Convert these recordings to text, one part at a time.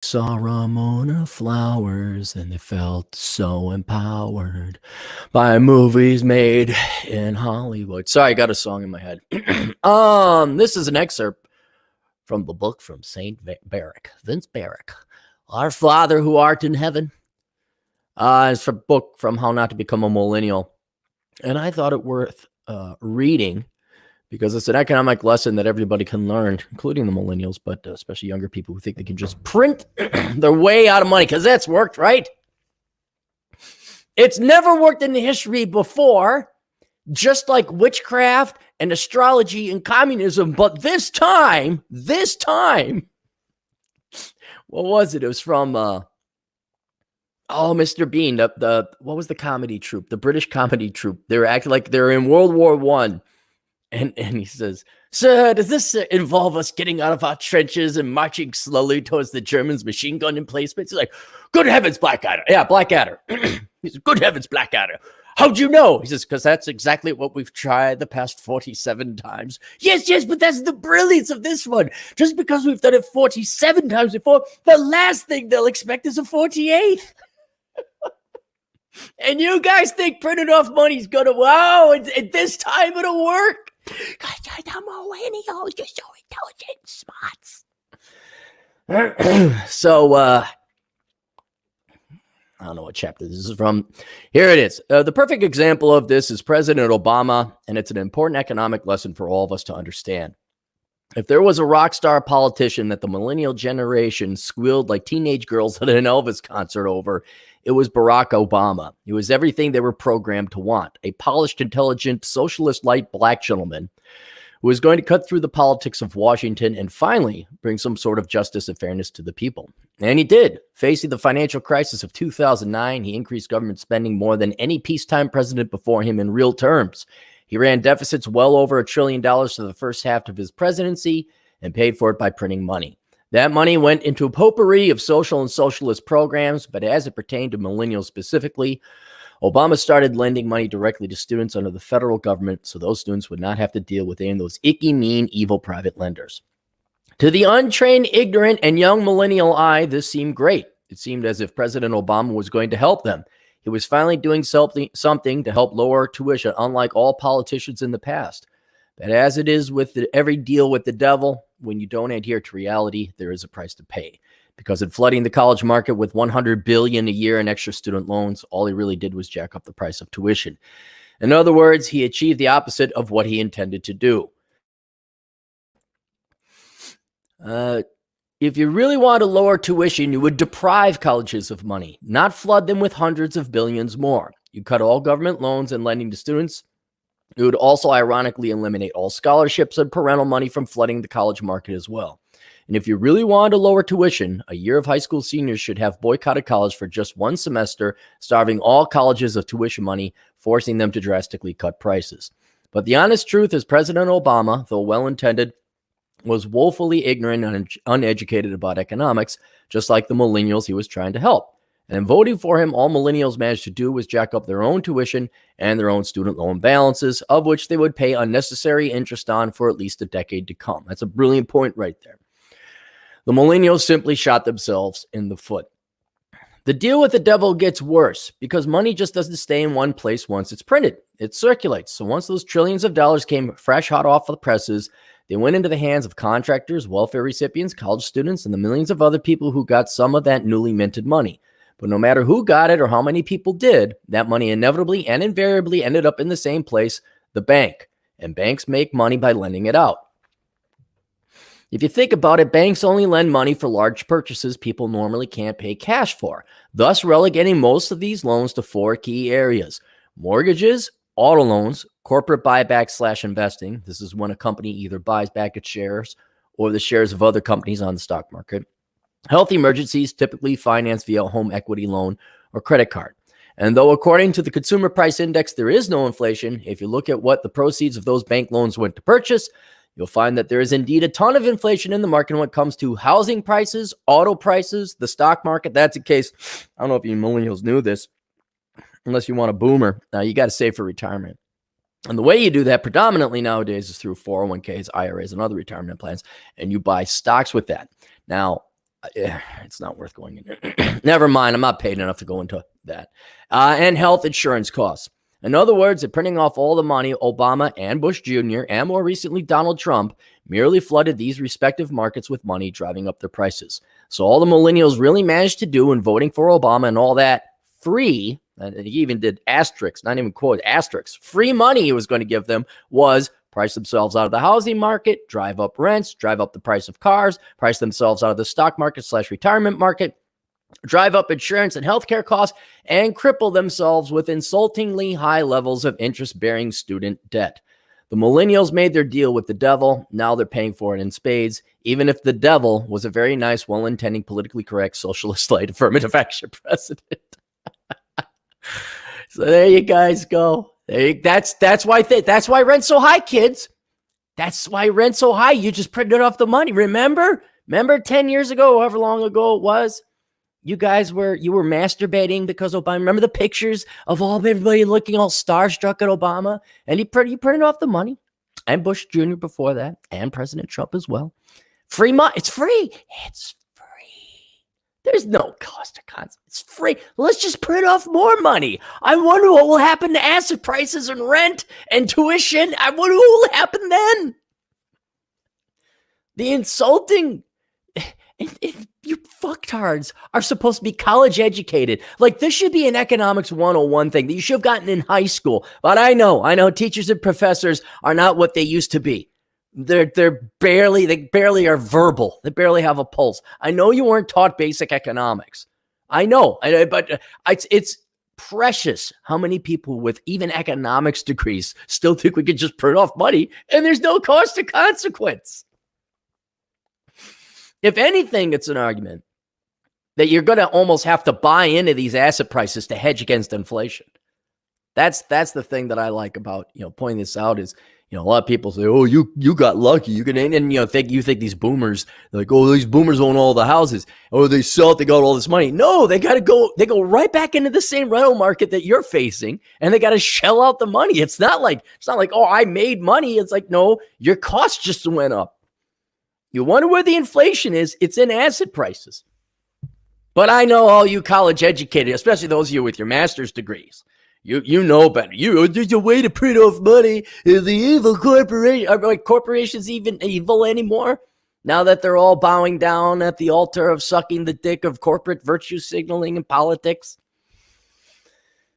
Saw Ramona Flowers and they felt so empowered by movies made in Hollywood. Sorry, I got a song in my head. This is an excerpt from the book from Saint Barrack, Vince Barrack, Our Father who art in heaven. It's a book from How Not to Become a Millennial, and I thought it worth reading because it's an economic lesson that everybody can learn, including the millennials, but especially younger people who think they can just print their way out of money because that's worked, right? It's never worked in the history before, just like witchcraft and astrology and communism. But this time, what was it? It was from, Mr. Bean, the what was the comedy troupe? The British comedy troupe. They were acting like they're in World War I. And he says, "Sir, does this involve us getting out of our trenches and marching slowly towards the Germans' machine gun emplacements?" He's like, "Good heavens, Blackadder." Yeah, Blackadder. He says, "Good heavens, Blackadder. How'd you know?" He says, "Because that's exactly what we've tried the past 47 times. Yes, but that's the brilliance of this one. Just because we've done it 47 times before, the last thing they'll expect is a 48th. And you guys think printing off money's going to, wow, and this time it'll work. Guys, the millennials, you're so intelligent, smarts." So, I don't know what chapter this is from. Here it is. The perfect example of this is President Obama, and it's an important economic lesson for all of us to understand. If there was a rock star politician that the millennial generation squealed like teenage girls at an Elvis concert over, it was Barack Obama. He was everything they were programmed to want: a polished, intelligent, socialist-like black gentleman who was going to cut through the politics of Washington and finally bring some sort of justice and fairness to the people. And he did. Facing the financial crisis of 2009, he increased government spending more than any peacetime president before him in real terms. He ran deficits well over $1 trillion for the first half of his presidency and paid for it by printing money. That money went into a potpourri of social and socialist programs, but as it pertained to millennials specifically, Obama started lending money directly to students under the federal government so those students would not have to deal with any of those icky, mean, evil private lenders. To the untrained, ignorant, and young millennial eye, this seemed great. It seemed as if President Obama was going to help them. He was finally doing something to help lower tuition, unlike all politicians in the past. But as it is with every deal with the devil, when you don't adhere to reality, there is a price to pay. Because in flooding the college market with $100 billion a year in extra student loans, all he really did was jack up the price of tuition. In other words, he achieved the opposite of what he intended to do. If you really want to lower tuition, you would deprive colleges of money, not flood them with hundreds of billions more. You cut all government loans and lending to students. It would also ironically eliminate all scholarships and parental money from flooding the college market as well. And if you really want to lower tuition, a year of high school seniors should have boycotted college for just one semester, starving all colleges of tuition money, forcing them to drastically cut prices. But the honest truth is President Obama, though well-intended, was woefully ignorant and uneducated about economics, just like the millennials he was trying to help. And in voting for him, all millennials managed to do was jack up their own tuition and their own student loan balances, of which they would pay unnecessary interest on for at least a decade to come. That's a brilliant point right there. The millennials simply shot themselves in the foot. The deal with the devil gets worse because money just doesn't stay in one place once it's printed. It circulates. So once those trillions of dollars came fresh hot off the presses, they went into the hands of contractors, welfare recipients, college students, and the millions of other people who got some of that newly minted money. But no matter who got it or how many people did, that money inevitably and invariably ended up in the same place, the bank. And banks make money by lending it out. If you think about it, banks only lend money for large purchases people normally can't pay cash for, thus relegating most of these loans to four key areas: mortgages, auto loans, corporate buyback / investing. This is when a company either buys back its shares or the shares of other companies on the stock market. Health emergencies, typically financed via a home equity loan or credit card. And though according to the Consumer Price Index, there is no inflation, if you look at what the proceeds of those bank loans went to purchase, you'll find that there is indeed a ton of inflation in the market when it comes to housing prices, auto prices, the stock market. That's the case. I don't know if you millennials knew this. Unless you want a boomer, you got to save for retirement. And the way you do that predominantly nowadays is through 401ks, IRAs, and other retirement plans, and you buy stocks with that. Now, It's not worth going into. Never mind. I'm not paid enough to go into that. And health insurance costs. In other words, they're printing off all the money Obama and Bush Jr. and more recently Donald Trump merely flooded these respective markets with money, driving up their prices. So all the millennials really managed to do in voting for Obama and all that free, and he even did asterisks, not even quote, asterisks, free money he was going to give them was price themselves out of the housing market, drive up rents, drive up the price of cars, price themselves out of the stock market / retirement market, drive up insurance and healthcare costs, and cripple themselves with insultingly high levels of interest-bearing student debt. The millennials made their deal with the devil. Now they're paying for it in spades, even if the devil was a very nice, well-intending, politically correct, socialist-light affirmative action president. So there you guys go. That's why rent's so high, kids. That's why rent's so high. You just printed off the money. Remember 10 years ago, however long ago it was, you were masturbating because Obama. Remember the pictures of everybody looking all starstruck at Obama? And he printed off the money. And Bush Jr. before that, and President Trump as well. Free money. It's free. It's free. There's no cost or consequence. It's free. Let's just print off more money. I wonder what will happen to asset prices and rent and tuition. I wonder what will happen then. The insulting... You fucktards are supposed to be college educated. Like, this should be an economics 101 thing that you should have gotten in high school. But I know teachers and professors are not what they used to be. They barely are verbal. They barely have a pulse. I know you weren't taught basic economics. I know, but it's precious how many people with even economics degrees still think we could just print off money and there's no cost or consequence. If anything, it's an argument that you're going to almost have to buy into these asset prices to hedge against inflation. That's the thing that I like about, pointing this out is, a lot of people say, oh, you got lucky. Think these boomers, like, oh, these boomers own all the houses. Oh, they sell it, they got all this money. No, they go right back into the same rental market that you're facing, and they got to shell out the money. It's not like, oh, I made money. It's like, no, your costs just went up. You wonder where the inflation is. It's in asset prices. But I know all you college educated, especially those of you with your master's degrees, you know better. There's a way to print off money. Is the evil corporation? Are corporations even evil anymore? Now that they're all bowing down at the altar of sucking the dick of corporate virtue signaling and politics.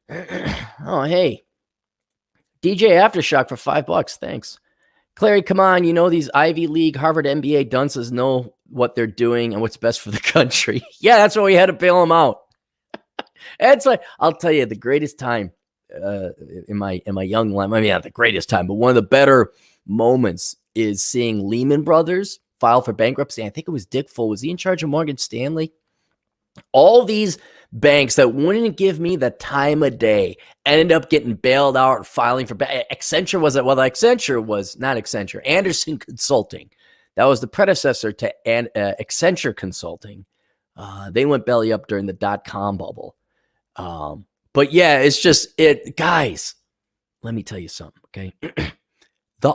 Oh, hey. DJ Aftershock for $5. Thanks. Clary, come on. These Ivy League, Harvard MBA dunces know what they're doing and what's best for the country. Yeah, that's why we had to bail them out. It's like, I'll tell you, the greatest time in my young life, maybe not the greatest time, but one of the better moments is seeing Lehman Brothers file for bankruptcy. I think it was Dick Full. Was he in charge of Morgan Stanley? All these banks that wouldn't give me the time of day ended up getting bailed out and filing for Accenture was not Accenture, Anderson Consulting. That was the predecessor to Accenture Consulting. They went belly up during the dot-com bubble. But yeah, it's just guys, let me tell you something, okay?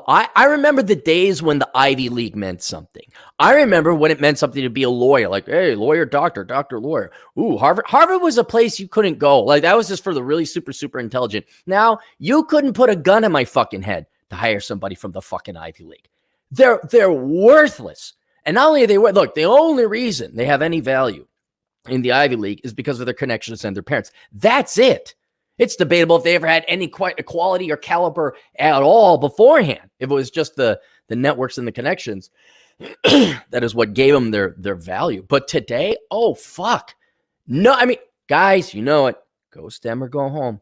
I remember the days when the Ivy League meant something. I remember when it meant something to be a lawyer, like, hey, lawyer, doctor, lawyer. Ooh, Harvard was a place you couldn't go. Like, that was just for the really super, super intelligent. Now, you couldn't put a gun in my fucking head to hire somebody from the fucking Ivy League. They're worthless. And not only are they, look, the only reason they have any value in the Ivy League is because of their connections and their parents. That's it. It's debatable if they ever had any quality or caliber at all beforehand. If it was just the networks and the connections, that is what gave them their value. But today, oh, fuck. No, I mean, guys, you know it. Go STEM or go home.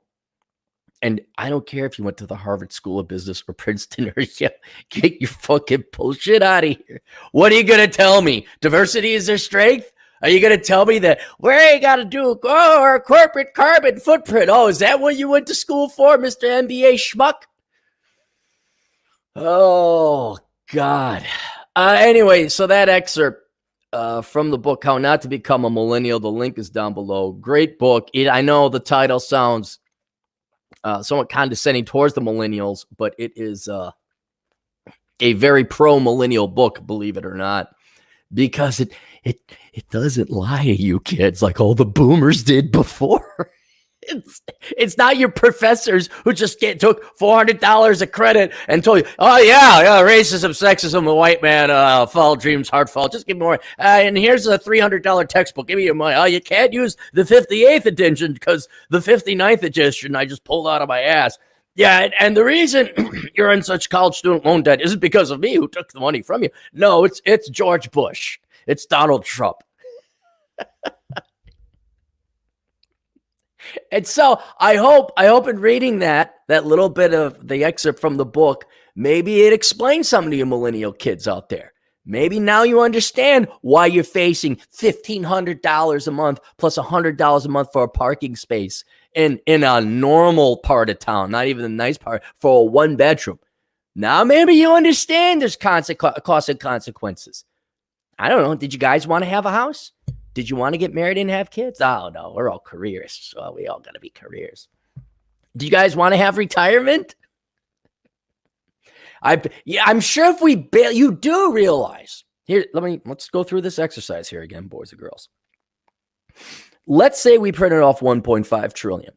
And I don't care if you went to the Harvard School of Business or Princeton or get your fucking bullshit out of here. What are you going to tell me? Diversity is their strength? Are you going to tell me that where you got to do our corporate carbon footprint? Oh, is that what you went to school for, Mr. MBA schmuck? Oh, God. Anyway, so that excerpt from the book, How Not to Become a Millennial, the link is down below. Great book. I know the title sounds somewhat condescending towards the millennials, but it is a very pro-millennial book, believe it or not, because it doesn't lie to you kids like all the boomers did before. It's not your professors who just took $400 of credit and told you, oh yeah, racism, sexism, the white man, fall dreams, heart fall. Just give me more. And here's a $300 textbook. Give me your money. Oh, you can't use the 58th edition because the 59th edition I just pulled out of my ass. Yeah, and the reason you're in such college student loan debt isn't because of me who took the money from you. No, it's George Bush. It's Donald Trump. And so I hope in reading that little bit of the excerpt from the book, maybe it explains something to you millennial kids out there. Maybe now you understand why you're facing $1,500 a month plus $100 a month for a parking space in a normal part of town, not even the nice part, for a one bedroom. Now maybe you understand there's cost and consequences. I don't know. Did you guys want to have a house? Did you want to get married and have kids? Oh, no, we're all careerists. So we all got to be careers. Do you guys want to have retirement? I'm sure if we bail, you do realize. Here, let's go through this exercise here again, boys and girls. Let's say we printed off 1.5 trillion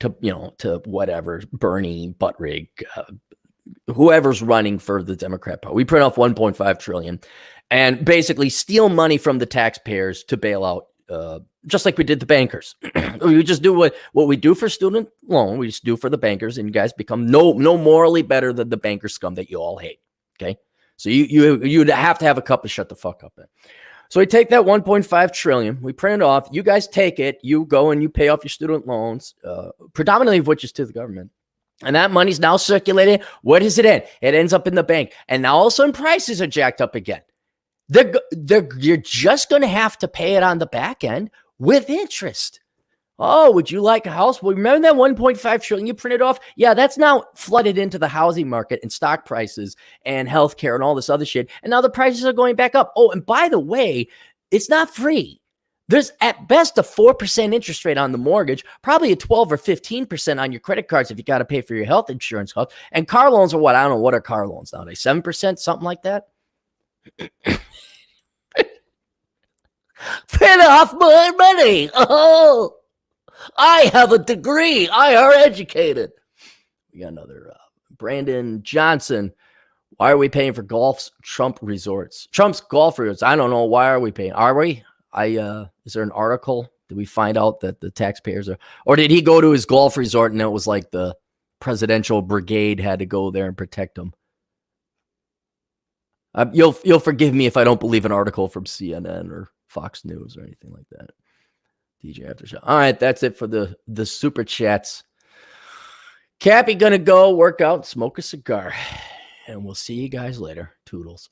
to whatever, Bernie, Buttigieg, whoever's running for the Democrat Party. We print off 1.5 trillion and basically steal money from the taxpayers to bail out, just like we did the bankers. We just do what we do for student loan, we just do for the bankers, and you guys become no morally better than the banker scum that you all hate. Okay, so you'd have to have a cup to shut the fuck up in. So we take that 1.5 trillion, we print it off. You guys take it, you go and you pay off your student loans, predominantly of which is to the government. And that money's now circulating. Where does it end? It ends up in the bank. And now all of a sudden prices are jacked up again. You're just going to have to pay it on the back end with interest. Oh, would you like a house? Well, remember that 1.5 trillion you printed off? Yeah, that's now flooded into the housing market and stock prices and healthcare and all this other shit. And now the prices are going back up. Oh, and by the way, it's not free. There's at best a 4% interest rate on the mortgage, probably a 12 or 15% on your credit cards if you got to pay for your health insurance costs. And car loans are what? I don't know. What are car loans nowadays? 7%, something like that? Pay off my money. Oh, I have a degree. I are educated. We got another Brandon Johnson. Why are we paying for Trump's golf resorts? I don't know. Why are we paying? Are we? Is there an article? Did we find out that the taxpayers are, or did he go to his golf resort and it was like the presidential brigade had to go there and protect him? You'll forgive me if I don't believe an article from CNN or Fox News or anything like that. DJ After Show. All right, that's it for the super chats. Cappy gonna go work out, smoke a cigar, and we'll see you guys later. Toodles.